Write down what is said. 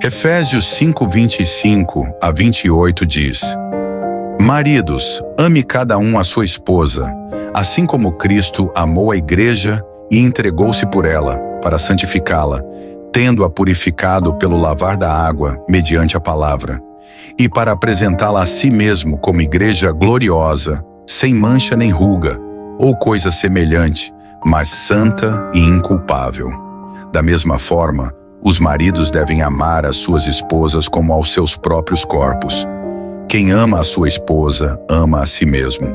Efésios 5:25-28 diz: Maridos, ame cada um a sua esposa, assim como Cristo amou a igreja e entregou-se por ela, para santificá-la, tendo-a purificado pelo lavar da água, mediante a palavra, e para apresentá-la a si mesmo como igreja gloriosa, sem mancha nem ruga, ou coisa semelhante, mas santa e inculpável. Da mesma forma, os maridos devem amar as suas esposas como aos seus próprios corpos. Quem ama a sua esposa, ama a si mesmo.